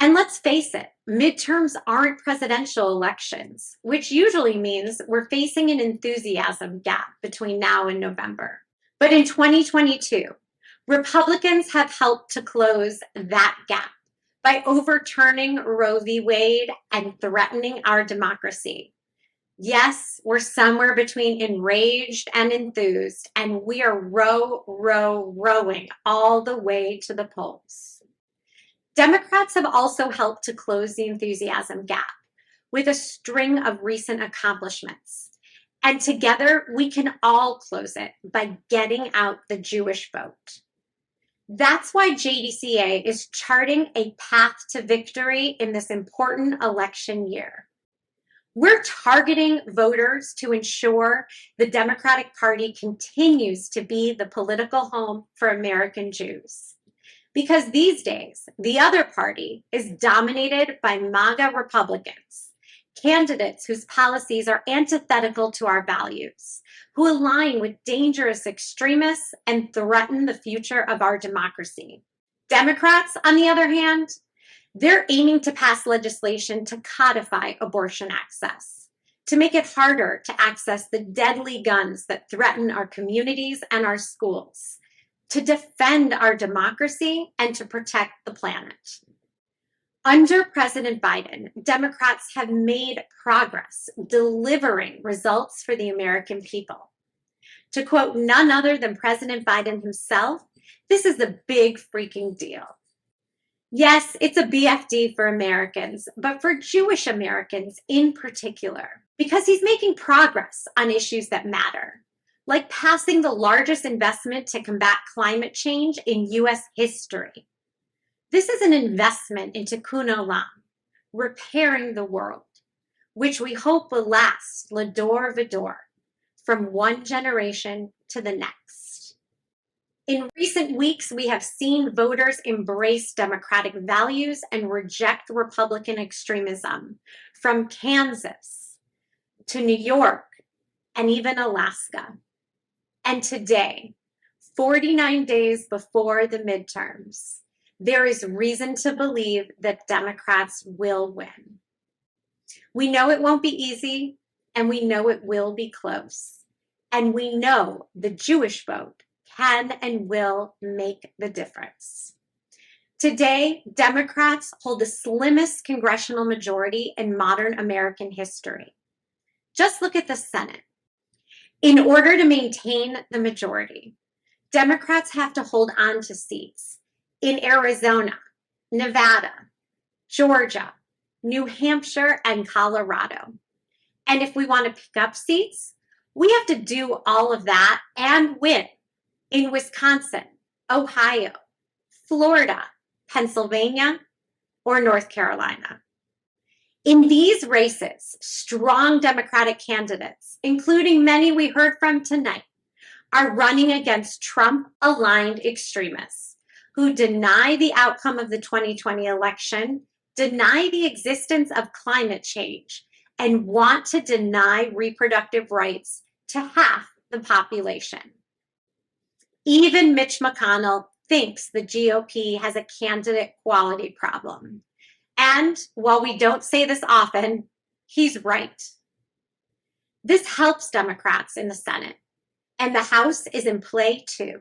And let's face it, midterms aren't presidential elections, which usually means we're facing an enthusiasm gap between now and November. But in 2022, Republicans have helped to close that gap by overturning Roe v. Wade and threatening our democracy. Yes, we're somewhere between enraged and enthused, and we are rowing all the way to the polls. Democrats have also helped to close the enthusiasm gap with a string of recent accomplishments. And together, we can all close it by getting out the Jewish vote. That's why JDCA is charting a path to victory in this important election year. We're targeting voters to ensure the Democratic Party continues to be the political home for American Jews. Because these days, the other party is dominated by MAGA Republicans, candidates whose policies are antithetical to our values, who align with dangerous extremists and threaten the future of our democracy. Democrats, on the other hand, they're aiming to pass legislation to codify abortion access, to make it harder to access the deadly guns that threaten our communities and our schools, to defend our democracy and to protect the planet. Under President Biden, Democrats have made progress delivering results for the American people. To quote none other than President Biden himself, This is a big freaking deal. Yes, it's a BFD for Americans, but for Jewish Americans in particular, because he's making progress on issues that matter, like passing the largest investment to combat climate change in U.S. history. This is an investment into Tikkun Olam, repairing the world, which we hope will last l'dor v'dor, from one generation to the next. In recent weeks, we have seen voters embrace democratic values and reject Republican extremism, from Kansas to New York and even Alaska. And today, 49 days before the midterms, there is reason to believe that Democrats will win. We know it won't be easy, and we know it will be close. And we know the Jewish vote can and will make the difference. Today, Democrats hold the slimmest congressional majority in modern American history. Just look at the Senate. In order to maintain the majority, Democrats have to hold on to seats in Arizona, Nevada, Georgia, New Hampshire, and Colorado. And if we want to pick up seats, we have to do all of that and win in Wisconsin, Ohio, Florida, Pennsylvania, or North Carolina. In these races, strong Democratic candidates, including many we heard from tonight, are running against Trump-aligned extremists who deny the outcome of the 2020 election, deny the existence of climate change, and want to deny reproductive rights to half the population. Even Mitch McConnell thinks the GOP has a candidate quality problem. And while we don't say this often, he's right. This helps Democrats in the Senate, and the House is in play too.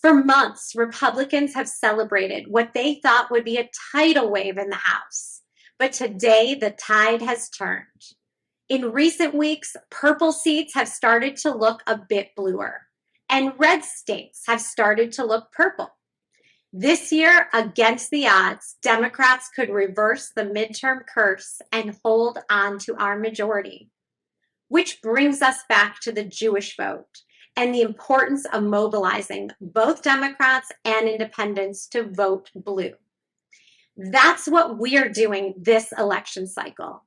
For months, Republicans have celebrated what they thought would be a tidal wave in the House. But today, the tide has turned. In recent weeks, purple seats have started to look a bit bluer, and red states have started to look purple. This year, against the odds, Democrats could reverse the midterm curse and hold on to our majority. Which brings us back to the Jewish vote and the importance of mobilizing both Democrats and independents to vote blue. That's what we're doing this election cycle,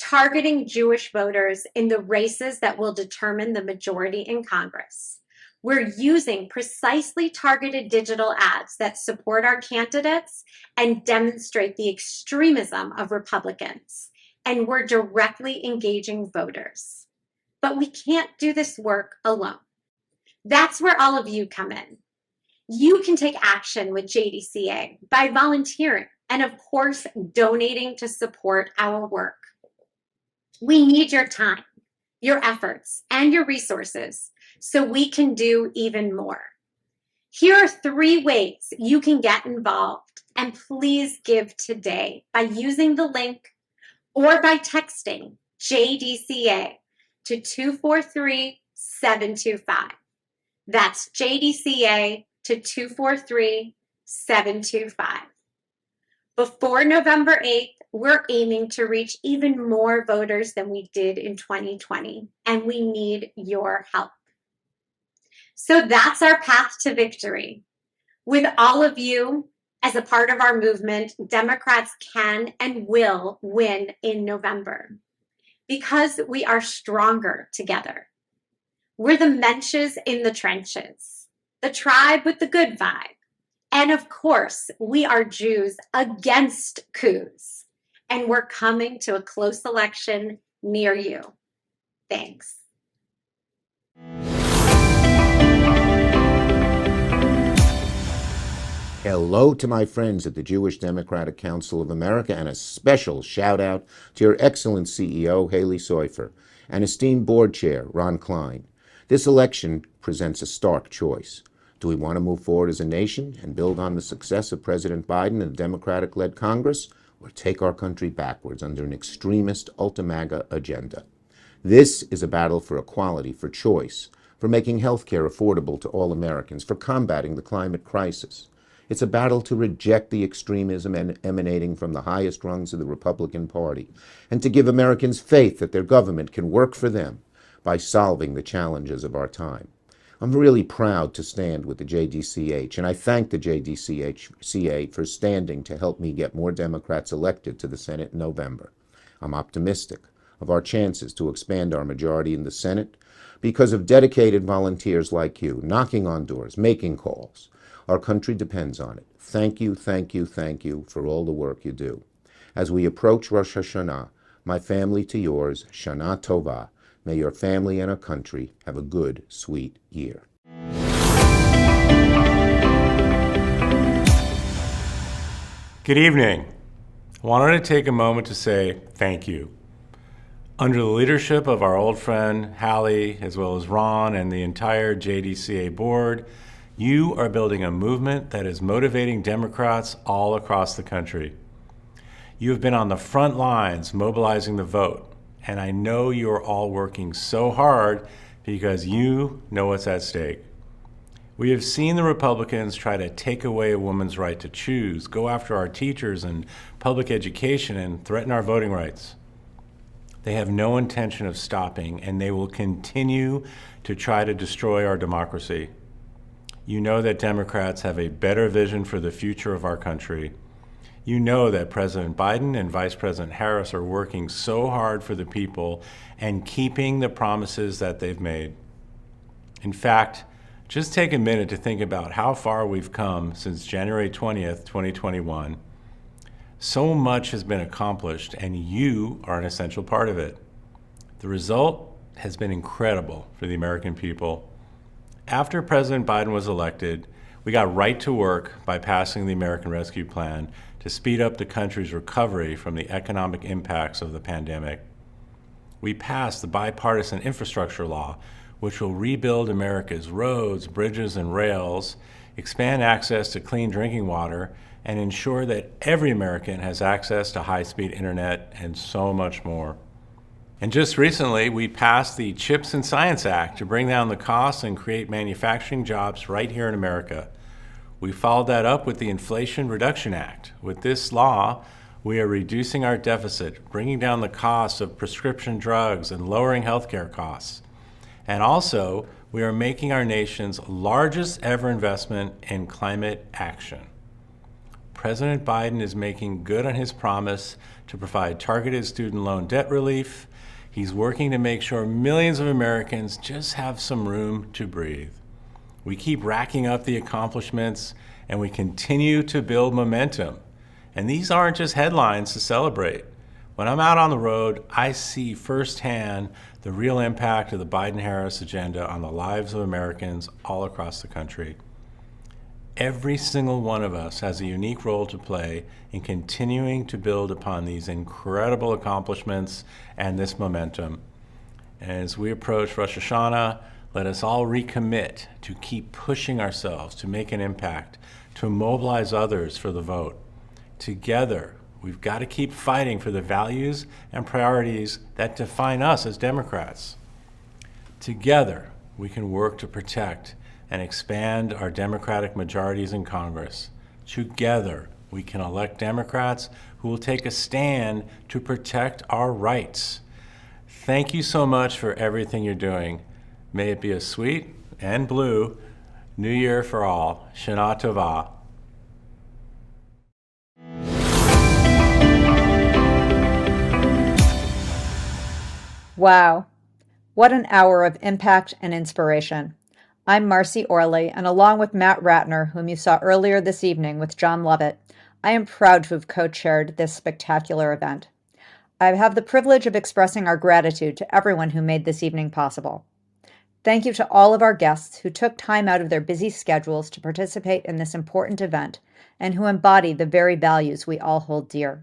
targeting Jewish voters in the races that will determine the majority in Congress. We're using precisely targeted digital ads that support our candidates and demonstrate the extremism of Republicans. And we're directly engaging voters. But we can't do this work alone. That's where all of you come in. You can take action with JDCA by volunteering and, of course, donating to support our work. We need your time, your efforts, and your resources so we can do even more. Here are 3 ways you can get involved, and please give today by using the link or by texting JDCA to 243-725. That's JDCA to 243-725. Before November 8th, we're aiming to reach even more voters than we did in 2020, and we need your help. So that's our path to victory. With all of you as a part of our movement, Democrats can and will win in November because we are stronger together. We're the Mensches in the trenches, the tribe with the good vibe. And of course, we are Jews against coups. And we're coming to a close election near you. Thanks. Hello to my friends at the Jewish Democratic Council of America, and a special shout out to your excellent CEO, Haley Seufer, and esteemed board chair, Ron Klein. This election presents a stark choice. Do we want to move forward as a nation and build on the success of President Biden and the Democratic-led Congress, or take our country backwards under an extremist ultra-MAGA agenda? This is a battle for equality, for choice, for making health care affordable to all Americans, for combating the climate crisis. It's a battle to reject the extremism emanating from the highest rungs of the Republican Party and to give Americans faith that their government can work for them by solving the challenges of our time. I'm really proud to stand with the JDCH, and I thank the JDCA for standing to help me get more Democrats elected to the Senate in November. I'm optimistic of our chances to expand our majority in the Senate because of dedicated volunteers like you, knocking on doors, making calls. Our country depends on it. Thank you, thank you, thank you for all the work you do. As we approach Rosh Hashanah, my family to yours, Shana Tova. May your family and our country have a good, sweet year. Good evening. I wanted to take a moment to say thank you. Under the leadership of our old friend Hallie, as well as Ron and the entire JDCA board, you are building a movement that is motivating Democrats all across the country. You have been on the front lines mobilizing the vote. And I know you're all working so hard because you know what's at stake. We have seen the Republicans try to take away a woman's right to choose, go after our teachers and public education, and threaten our voting rights. They have no intention of stopping, and they will continue to try to destroy our democracy. You know that Democrats have a better vision for the future of our country. You know that President Biden and Vice President Harris are working so hard for the people and keeping the promises that they've made. In fact, just take a minute to think about how far we've come since January 20th, 2021. So much has been accomplished, and you are an essential part of it. The result has been incredible for the American people. After President Biden was elected, we got right to work by passing the American Rescue Plan to speed up the country's recovery from the economic impacts of the pandemic. We passed the bipartisan infrastructure law, which will rebuild America's roads, bridges, and rails, expand access to clean drinking water, and ensure that every American has access to high-speed internet and so much more. And just recently, we passed the CHIPS and Science Act to bring down the costs and create manufacturing jobs right here in America. We followed that up with the Inflation Reduction Act. With this law, we are reducing our deficit, bringing down the costs of prescription drugs and lowering healthcare costs. And also, we are making our nation's largest ever investment in climate action. President Biden is making good on his promise to provide targeted student loan debt relief. He's working to make sure millions of Americans just have some room to breathe. We keep racking up the accomplishments, and we continue to build momentum. And these aren't just headlines to celebrate. When I'm out on the road, I see firsthand the real impact of the Biden-Harris agenda on the lives of Americans all across the country. Every single one of us has a unique role to play in continuing to build upon these incredible accomplishments and this momentum. And as we approach Rosh Hashanah, let us all recommit to keep pushing ourselves to make an impact, to mobilize others for the vote. Together, we've got to keep fighting for the values and priorities that define us as Democrats. Together, we can work to protect and expand our Democratic majorities in Congress. Together, we can elect Democrats who will take a stand to protect our rights. Thank you so much for everything you're doing. May it be a sweet and blue New Year for all. Shana Tova. Wow. What an hour of impact and inspiration. I'm Marcy Orley, and along with Matt Ratner, whom you saw earlier this evening with John Lovett, I am proud to have co-chaired this spectacular event. I have the privilege of expressing our gratitude to everyone who made this evening possible. Thank you to all of our guests who took time out of their busy schedules to participate in this important event and who embody the very values we all hold dear.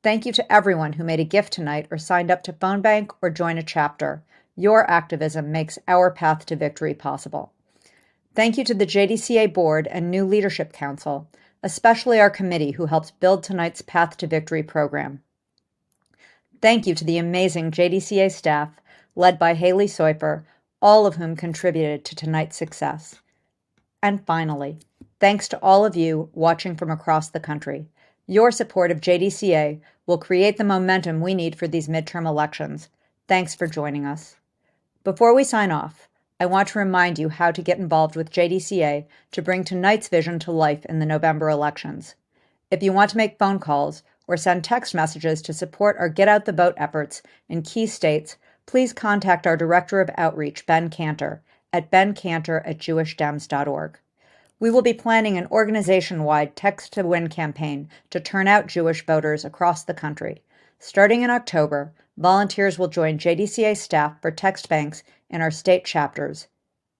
Thank you to everyone who made a gift tonight or signed up to phone bank or join a chapter. Your activism makes our path to victory possible. Thank you to the JDCA Board and new Leadership Council, especially our committee who helped build tonight's Path to Victory program. Thank you to the amazing JDCA staff, led by Haley Soifer, all of whom contributed to tonight's success. And finally, thanks to all of you watching from across the country. Your support of JDCA will create the momentum we need for these midterm elections. Thanks for joining us. Before we sign off, I want to remind you how to get involved with JDCA to bring tonight's vision to life in the November elections. If you want to make phone calls or send text messages to support our Get Out the Vote efforts in key states, please contact our Director of Outreach, Ben Cantor, at bencantor@jewishdem's.org. We will be planning an organization-wide Text to Win campaign to turn out Jewish voters across the country. Starting in October, volunteers will join JDCA staff for text banks in our state chapters.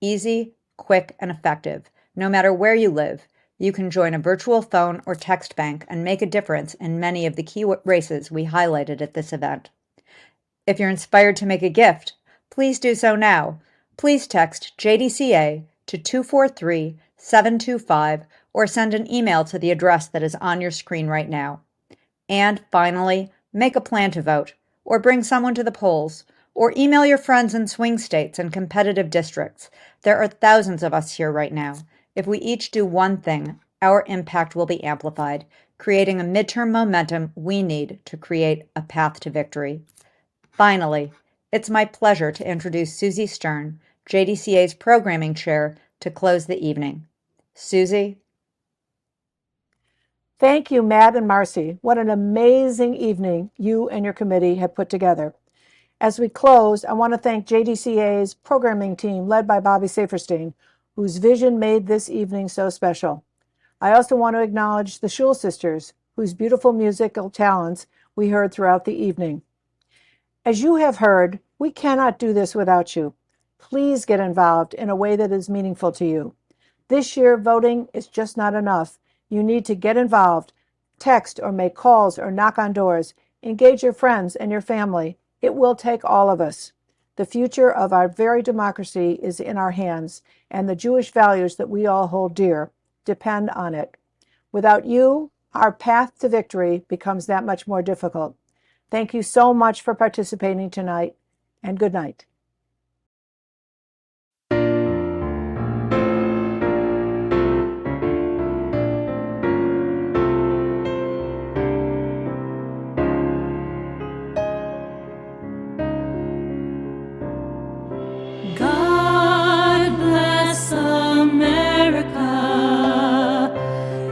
Easy, quick, and effective. No matter where you live, you can join a virtual phone or text bank and make a difference in many of the key races we highlighted at this event. If you're inspired to make a gift, please do so now. Please text JDCA to 243-725 or send an email to the address that is on your screen right now. And finally, make a plan to vote, or bring someone to the polls, or email your friends in swing states and competitive districts. There are thousands of us here right now. If we each do one thing, our impact will be amplified, creating a midterm momentum we need to create a path to victory. Finally, it's my pleasure to introduce Susie Stern, JDCA's programming chair, to close the evening. Susie? Thank you, Matt and Marcy. What an amazing evening you and your committee have put together. As we close, I want to thank JDCA's programming team led by Bobby Saferstein, whose vision made this evening so special. I also want to acknowledge the Schul sisters, whose beautiful musical talents we heard throughout the evening. As you have heard, we cannot do this without you. Please get involved in a way that is meaningful to you. This year, voting is just not enough. You need to get involved, text or make calls or knock on doors, engage your friends and your family. It will take all of us. The future of our very democracy is in our hands, and the Jewish values that we all hold dear depend on it. Without you, our path to victory becomes that much more difficult. Thank you so much for participating tonight, and good night. God bless America,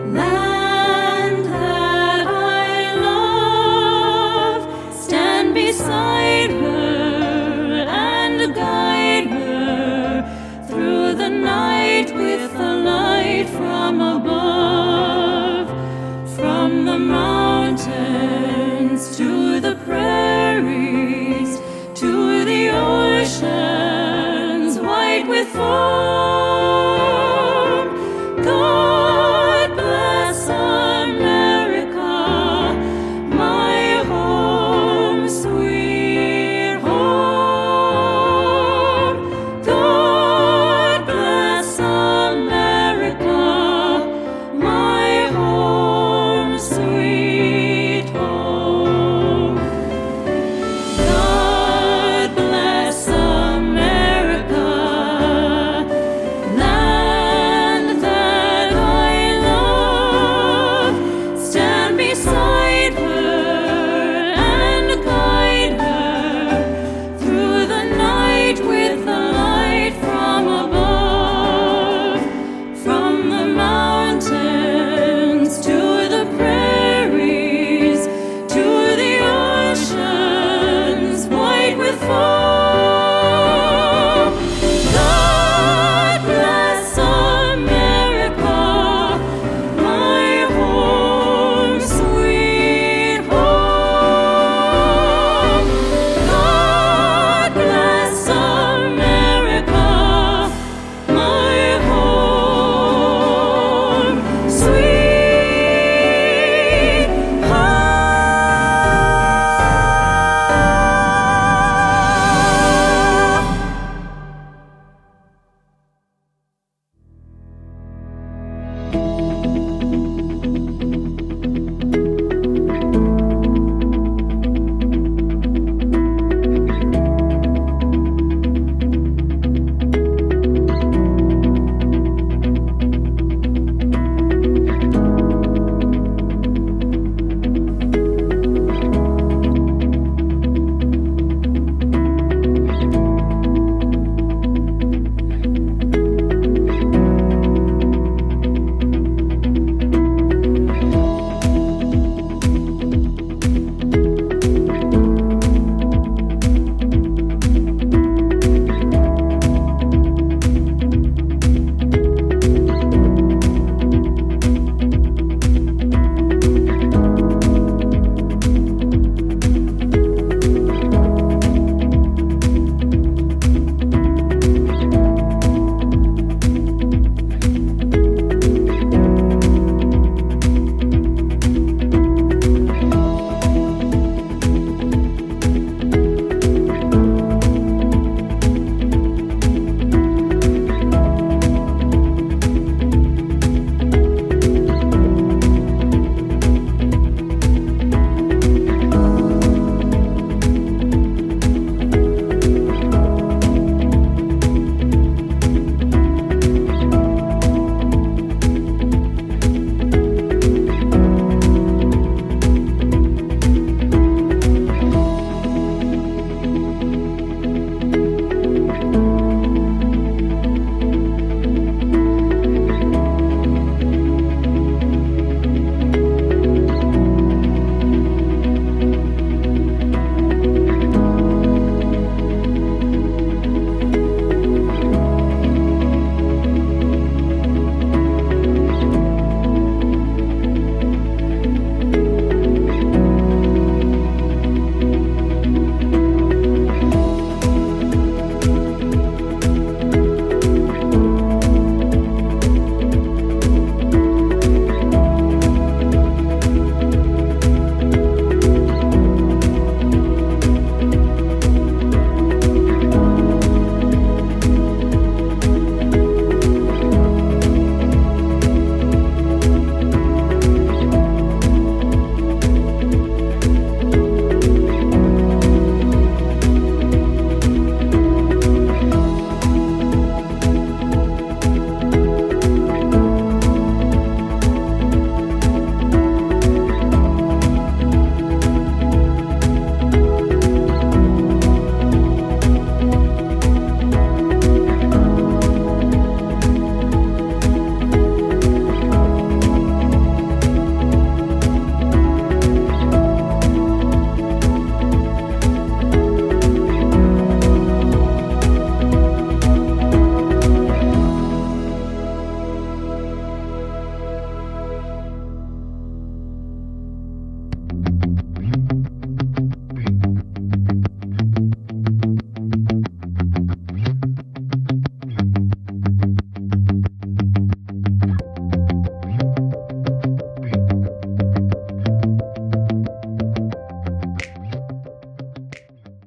land that I love. Stand beside her and guide her through the night with the light from above, from the mountains to the present.